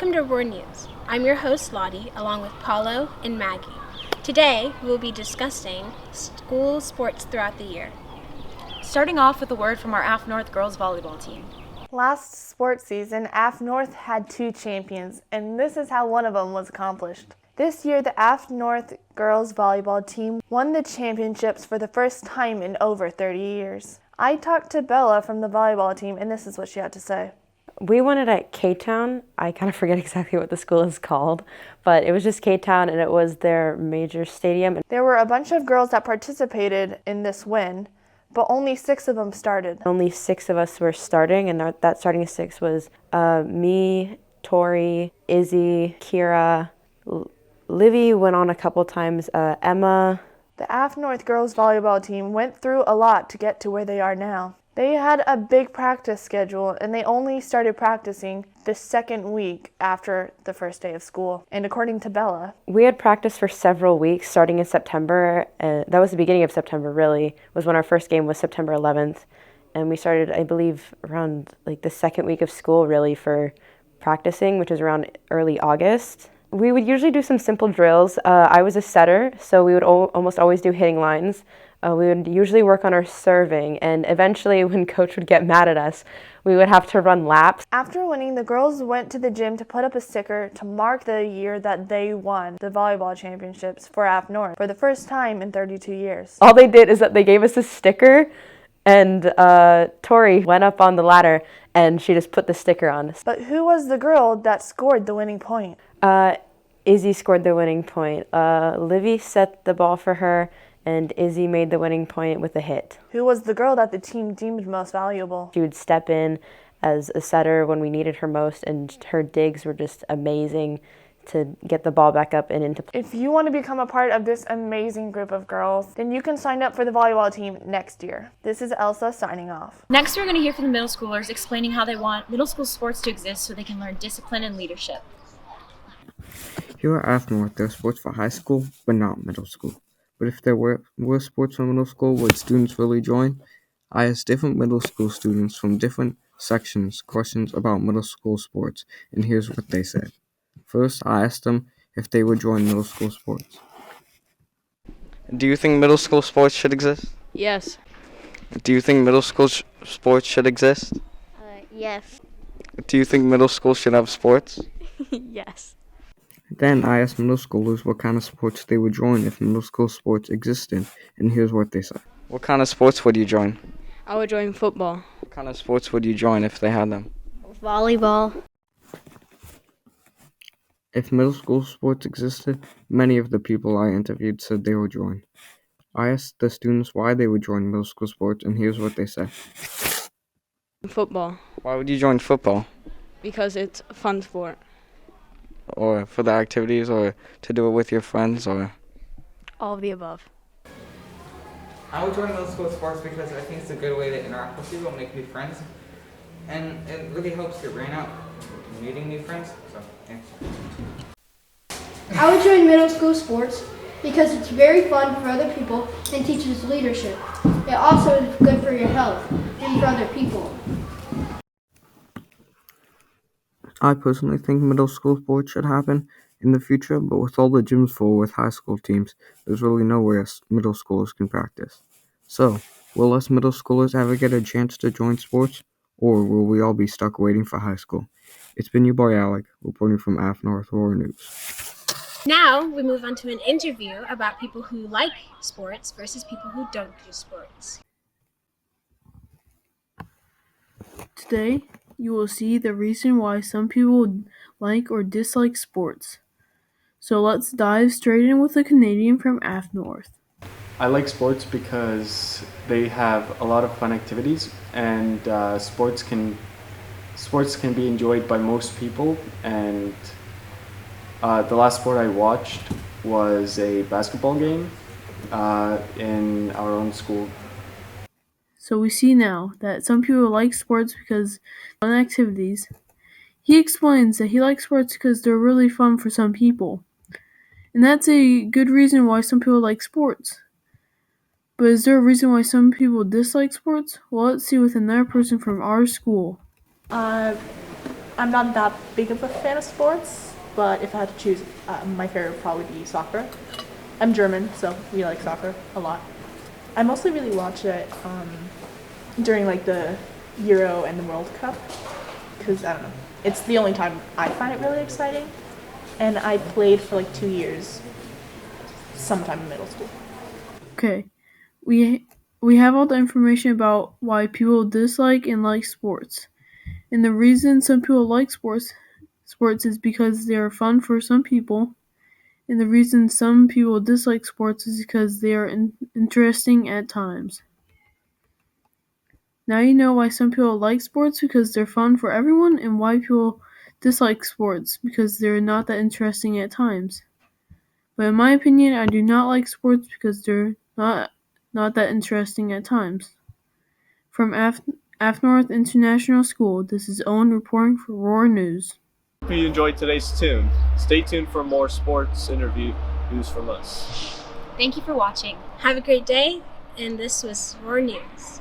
Welcome to World News. I'm your host, Ladi, along with Paulo and Maggie. Today, we'll be discussing school sports throughout the year. Starting off with a word from our AFNorth girls volleyball team. Last sports season, AFNorth had 2 champions, and this is how one of them was accomplished. This year, the AFNorth girls volleyball team won the championships for the first time in over 30 years. I talked to Bella from the volleyball team, and this is what she had to say. We won it at K-Town. I kind of forget exactly what the school is called, but it was just K-Town, and it was their major stadium. There were a bunch of girls that participated in this win, but only 6 of them started. Only 6 of us were starting, and that starting 6 was me, Tori, Izzy, Kira, Livy went on a couple times, Emma. The AFNorth girls volleyball team went through a lot to get to where they are now. They had a big practice schedule, and they only started practicing the second week after the first day of school. And according to Bella, we had practice for several weeks starting in September. That was the beginning of September, really, was when our first game was September 11th. And we started, I believe, around the second week of school, really, for practicing, which was around early August. We would usually do some simple drills. I was a setter, so we would almost always do hitting lines. We would usually work on our serving, and eventually when coach would get mad at us, we would have to run laps. After winning, the girls went to the gym to put up a sticker to mark the year that they won the volleyball championships for AFNorth for the first time in 32 years. All they did is that they gave us a sticker, and Tori went up on the ladder, and she just put the sticker on. But who was the girl that scored the winning point? Izzy scored the winning point. Livy set the ball for her, and Izzy made the winning point with a hit. Who was the girl that the team deemed most valuable? She would step in as a setter when we needed her most, and her digs were just amazing to get the ball back up and into play. If you want to become a part of this amazing group of girls, then you can sign up for the volleyball team next year. This is Elsa signing off. Next, we're going to hear from the middle schoolers explaining how they want middle school sports to exist so they can learn discipline and leadership. Here at AFNorth, there are sports for high school, but not middle school. But if there were sports for middle school, would students really join? I asked different middle school students from different sections questions about middle school sports, and here's what they said. First, I asked them if they would join middle school sports. Do you think middle school sports should exist? Yes. Do you think middle school sports should exist? Yes. Do you think middle school should have sports? Yes. Then I asked middle schoolers what kind of sports they would join if middle school sports existed, and here's what they said. What kind of sports would you join? I would join football. What kind of sports would you join if they had them? Volleyball. If middle school sports existed, many of the people I interviewed said they would join. I asked the students why they would join middle school sports, and here's what they said. Football. Why would you join football? Because it's a fun sport. Or for the activities, or to do it with your friends, or? All of the above. I would join middle school sports because I think it's a good way to interact with people and make new friends. And it really helps your brain out, meeting new friends. So, yeah. I would join middle school sports because it's very fun for other people and teaches leadership. It also is good for your health and for other people. I personally think middle school sports should happen in the future, but with all the gyms full with high school teams, there's really nowhere middle schoolers can practice. So, will us middle schoolers ever get a chance to join sports, or will we all be stuck waiting for high school? It's been your boy Alec, reporting from AFNorth World News. Now, we move on to an interview about people who like sports versus people who don't do sports. Today, you will see the reason why some people like or dislike sports. So let's dive straight in with a Canadian from AFNorth. I like sports because they have a lot of fun activities, and sports can be enjoyed by most people. And the last sport I watched was a basketball game in our own school. So we see now that some people like sports because of fun activities. He explains that he likes sports because they're really fun for some people. And that's a good reason why some people like sports. But is there a reason why some people dislike sports? Well, let's see with another person from our school. I'm not that big of a fan of sports, but if I had to choose, my favorite would probably be soccer. I'm German, so we like soccer a lot. I mostly really watch it during like the Euro and the World Cup, because I don't know, it's the only time I find it really exciting. And I played for like 2 years, sometime in middle school. Okay, we have all the information about why people dislike and like sports. And the reason some people like sports is because they are fun for some people. And the reason some people dislike sports is because they are interesting at times. Now you know why some people like sports because they're fun for everyone, and why people dislike sports because they're not that interesting at times. But in my opinion, I do not like sports because they're not that interesting at times. From AFNorth International School, this is Owen reporting for Roar News. Hope you enjoyed today's tune. Stay tuned for more sports interview news from us. Thank you for watching. Have a great day, and this was Roar News.